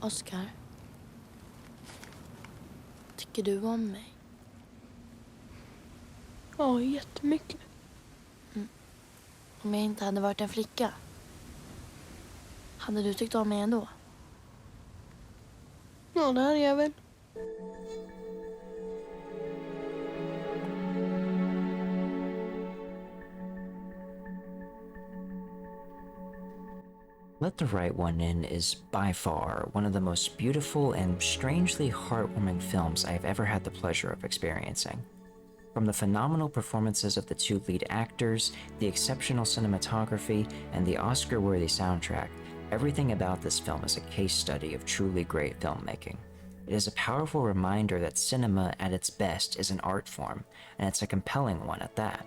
Oscar, tycker du om mig? Ja, jättemycket. Om jag inte hade varit en flicka, hade du tyckt om mig ändå? Ja, det hade jag väl. Let the Right One In is by far one of the most beautiful and strangely heartwarming films I have ever had the pleasure of experiencing. From the phenomenal performances of the two lead actors, the exceptional cinematography, and the Oscar-worthy soundtrack, everything about this film is a case study of truly great filmmaking. It is a powerful reminder that cinema at its best is an art form, and it's a compelling one at that.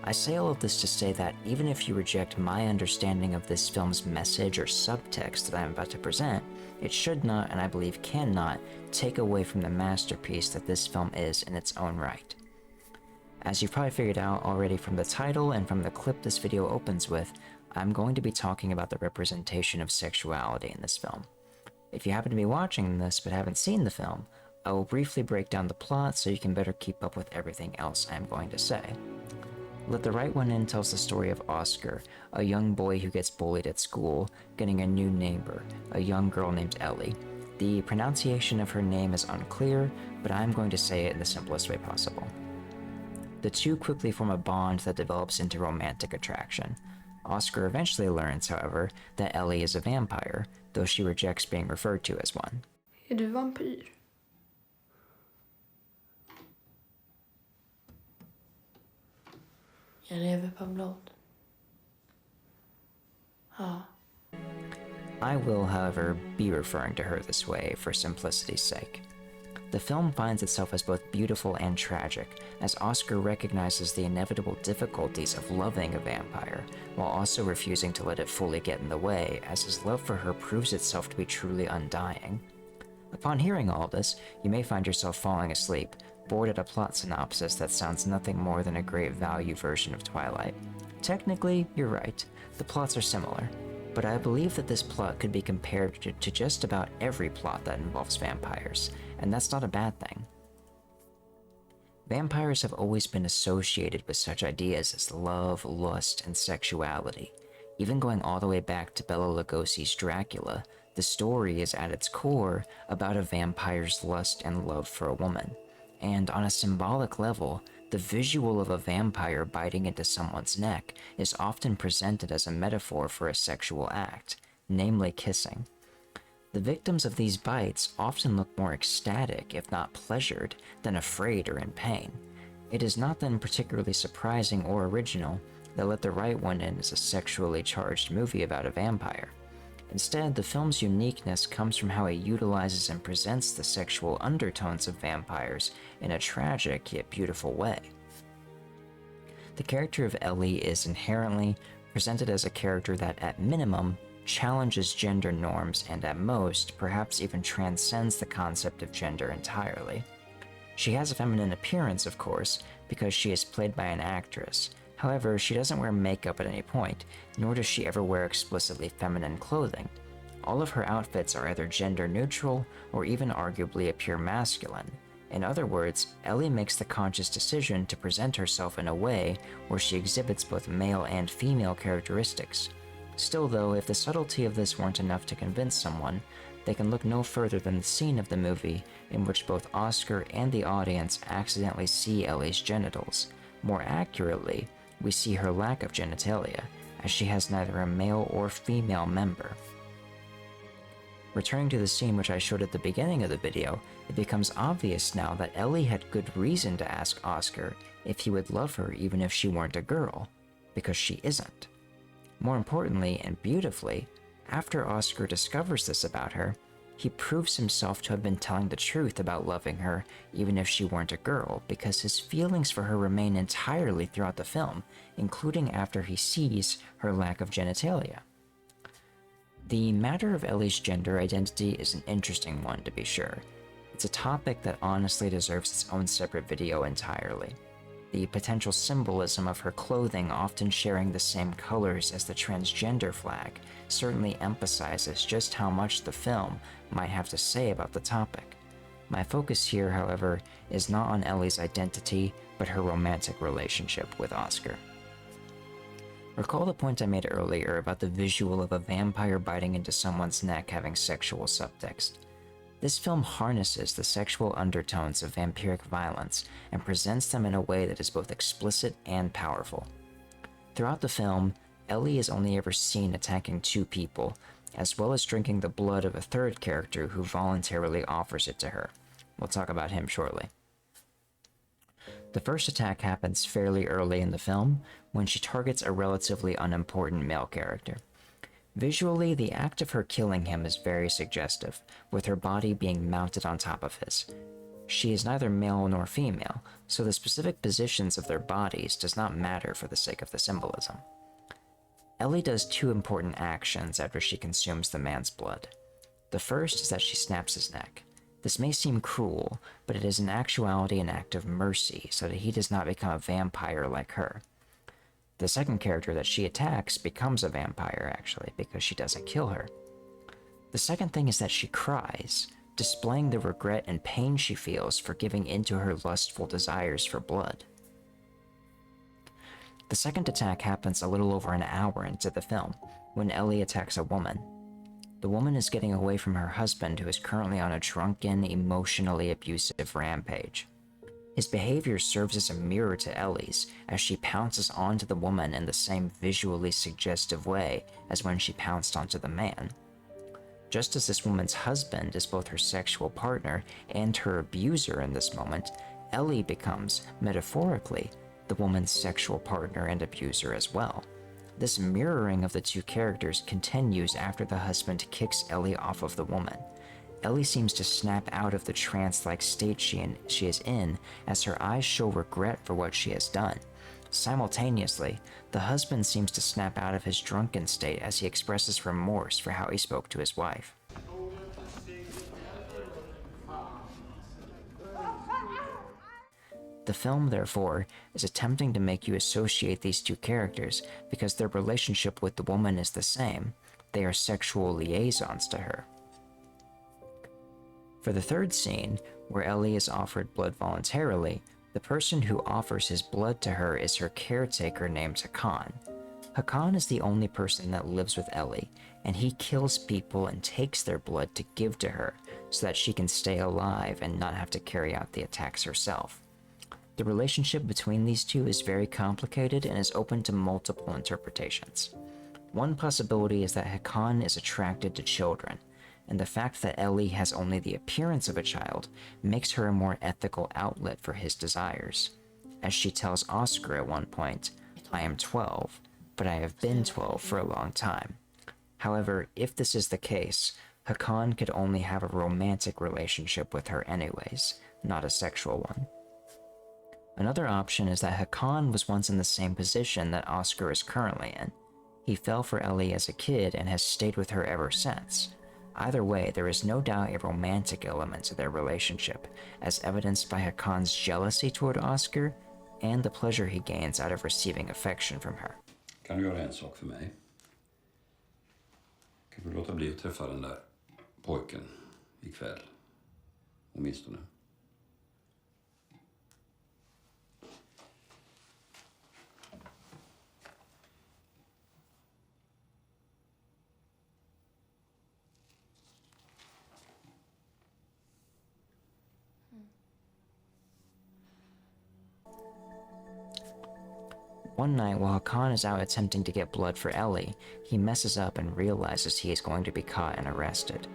I say all of this to say that even if you reject my understanding of this film's message or subtext that I am about to present, it should not, and I believe cannot, take away from the masterpiece that this film is in its own right. As you've probably figured out already from the title and from the clip this video opens with, I'm going to be talking about the representation of sexuality in this film. If you happen to be watching this but haven't seen the film, I will briefly break down the plot so you can better keep up with everything else I'm going to say. Let the Right One In tells the story of Oscar, a young boy who gets bullied at school, getting a new neighbor, a young girl named Eli. The pronunciation of her name is unclear, but I'm going to say it in the simplest way possible. The two quickly form a bond that develops into romantic attraction. Oscar eventually learns, however, that Eli is a vampire, though she rejects being referred to as one. Är du vampyr? Jag lever på blod. Ja. I will, however, be referring to her this way for simplicity's sake. The film finds itself as both beautiful and tragic, as Oscar recognizes the inevitable difficulties of loving a vampire, while also refusing to let it fully get in the way, as his love for her proves itself to be truly undying. Upon hearing all this, you may find yourself falling asleep, bored at a plot synopsis that sounds nothing more than a great value version of Twilight. Technically, you're right, the plots are similar, but I believe that this plot could be compared to just about every plot that involves vampires, and that's not a bad thing. Vampires have always been associated with such ideas as love, lust, and sexuality. Even going all the way back to Bela Lugosi's Dracula, the story is at its core about a vampire's lust and love for a woman. And on a symbolic level, the visual of a vampire biting into someone's neck is often presented as a metaphor for a sexual act, namely kissing. The victims of these bites often look more ecstatic, if not pleasured, than afraid or in pain. It is not then particularly surprising or original that Let the Right One In is a sexually charged movie about a vampire. Instead, the film's uniqueness comes from how it utilizes and presents the sexual undertones of vampires in a tragic yet beautiful way. The character of Eli is inherently presented as a character that, at minimum, challenges gender norms and at most, perhaps even transcends the concept of gender entirely. She has a feminine appearance, of course, because she is played by an actress. However, she doesn't wear makeup at any point, nor does she ever wear explicitly feminine clothing. All of her outfits are either gender neutral or even arguably appear masculine. In other words, Eli makes the conscious decision to present herself in a way where she exhibits both male and female characteristics. Still though, if the subtlety of this weren't enough to convince someone, they can look no further than the scene of the movie in which both Oscar and the audience accidentally see Eli's genitals. More accurately, we see her lack of genitalia, as she has neither a male or female member. Returning to the scene which I showed at the beginning of the video, it becomes obvious now that Eli had good reason to ask Oscar if he would love her even if she weren't a girl, because she isn't. More importantly and beautifully, after Oscar discovers this about her, he proves himself to have been telling the truth about loving her even if she weren't a girl, because his feelings for her remain entirely throughout the film, including after he sees her lack of genitalia. The matter of Eli's gender identity is an interesting one, to be sure. It's a topic that honestly deserves its own separate video entirely. The potential symbolism of her clothing often sharing the same colors as the transgender flag certainly emphasizes just how much the film might have to say about the topic. My focus here, however, is not on Ellie's identity, but her romantic relationship with Oscar. Recall the point I made earlier about the visual of a vampire biting into someone's neck having sexual subtext. This film harnesses the sexual undertones of vampiric violence and presents them in a way that is both explicit and powerful. Throughout the film, Ellie is only ever seen attacking 2 people, as well as drinking the blood of a third character who voluntarily offers it to her. We'll talk about him shortly. The first attack happens fairly early in the film, when she targets a relatively unimportant male character. Visually, the act of her killing him is very suggestive, with her body being mounted on top of his. She is neither male nor female, so the specific positions of their bodies does not matter for the sake of the symbolism. Ellie does 2 important actions after she consumes the man's blood. The first is that she snaps his neck. This may seem cruel, but it is in actuality an act of mercy so that he does not become a vampire like her. The second character that she attacks becomes a vampire, actually, because she doesn't kill her. The second thing is that she cries, displaying the regret and pain she feels for giving into her lustful desires for blood. The second attack happens a little over an hour into the film, when Ellie attacks a woman. The woman is getting away from her husband, who is currently on a drunken, emotionally abusive rampage. His behavior serves as a mirror to Ellie's, as she pounces onto the woman in the same visually suggestive way as when she pounced onto the man. Just as this woman's husband is both her sexual partner and her abuser in this moment, Ellie becomes, metaphorically, the woman's sexual partner and abuser as well. This mirroring of the 2 characters continues after the husband kicks Ellie off of the woman. Ellie seems to snap out of the trance-like state she is in as her eyes show regret for what she has done. Simultaneously, the husband seems to snap out of his drunken state as he expresses remorse for how he spoke to his wife. The film, therefore, is attempting to make you associate these 2 characters because their relationship with the woman is the same. They are sexual liaisons to her. For the third scene, where Ellie is offered blood voluntarily, the person who offers his blood to her is her caretaker named Hakan. Hakan is the only person that lives with Ellie, and he kills people and takes their blood to give to her so that she can stay alive and not have to carry out the attacks herself. The relationship between these 2 is very complicated and is open to multiple interpretations. One possibility is that Hakan is attracted to children, and the fact that Ellie has only the appearance of a child makes her a more ethical outlet for his desires. As she tells Oscar at one point, "I am 12, but I have been 12 for a long time." However, if this is the case, Hakan could only have a romantic relationship with her anyways, not a sexual one. Another option is that Hakan was once in the same position that Oscar is currently in. He fell for Ellie as a kid and has stayed with her ever since. Either way, there is no doubt a romantic element to their relationship, as evidenced by Hakan's jealousy toward Oscar and the pleasure he gains out of receiving affection from her. Kan du göra en sak för mig? Kan du låta bli att träffa den där pojken ikväll? Åtminstone. One night, while Hakan is out attempting to get blood for Ellie, he messes up and realizes he is going to be caught and arrested.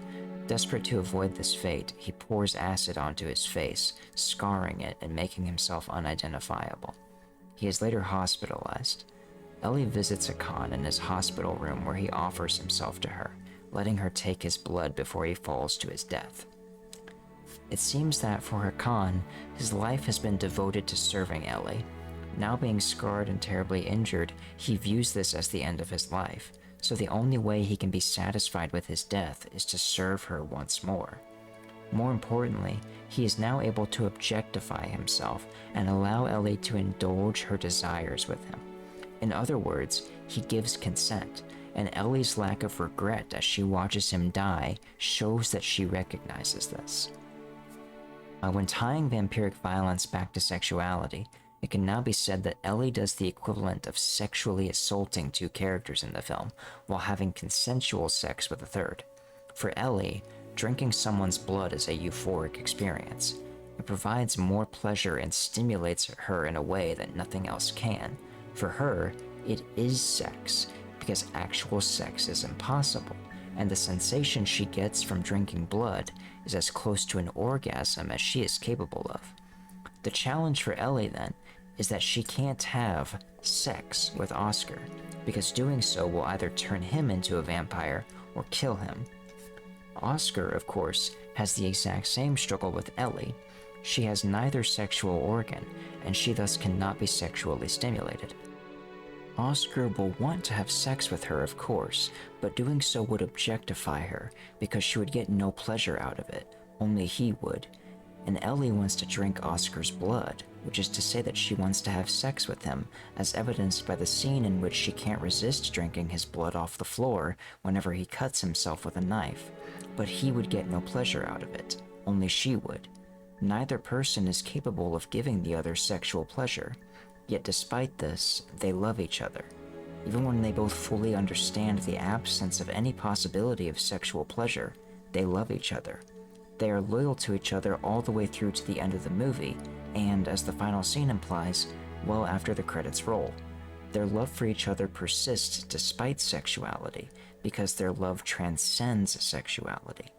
Desperate to avoid this fate, he pours acid onto his face, scarring it and making himself unidentifiable. He is later hospitalized. Ellie visits Hakan in his hospital room where he offers himself to her, letting her take his blood before he falls to his death. It seems that for Hakan, his life has been devoted to serving Ellie. Now being scarred and terribly injured, he views this as the end of his life, so the only way he can be satisfied with his death is to serve her once more. More importantly, he is now able to objectify himself and allow Ellie to indulge her desires with him. In other words, he gives consent, and Ellie's lack of regret as she watches him die shows that she recognizes this. When tying vampiric violence back to sexuality, it can now be said that Ellie does the equivalent of sexually assaulting two characters in the film while having consensual sex with a third. For Ellie, drinking someone's blood is a euphoric experience. It provides more pleasure and stimulates her in a way that nothing else can. For her, it is sex, because actual sex is impossible, and the sensation she gets from drinking blood is as close to an orgasm as she is capable of. The challenge for Ellie, then, is that she can't have sex with Oscar, because doing so will either turn him into a vampire or kill him. Oscar, of course, has the exact same struggle with Ellie. She has neither sexual organ, and she thus cannot be sexually stimulated. Oscar will want to have sex with her, of course, but doing so would objectify her, because she would get no pleasure out of it, only he would. And Ellie wants to drink Oscar's blood, which is to say that she wants to have sex with him, as evidenced by the scene in which she can't resist drinking his blood off the floor whenever he cuts himself with a knife. But he would get no pleasure out of it, only she would. Neither person is capable of giving the other sexual pleasure, yet despite this, they love each other. Even when they both fully understand the absence of any possibility of sexual pleasure, they love each other. They are loyal to each other all the way through to the end of the movie, and, as the final scene implies, well after the credits roll. Their love for each other persists despite sexuality, because their love transcends sexuality.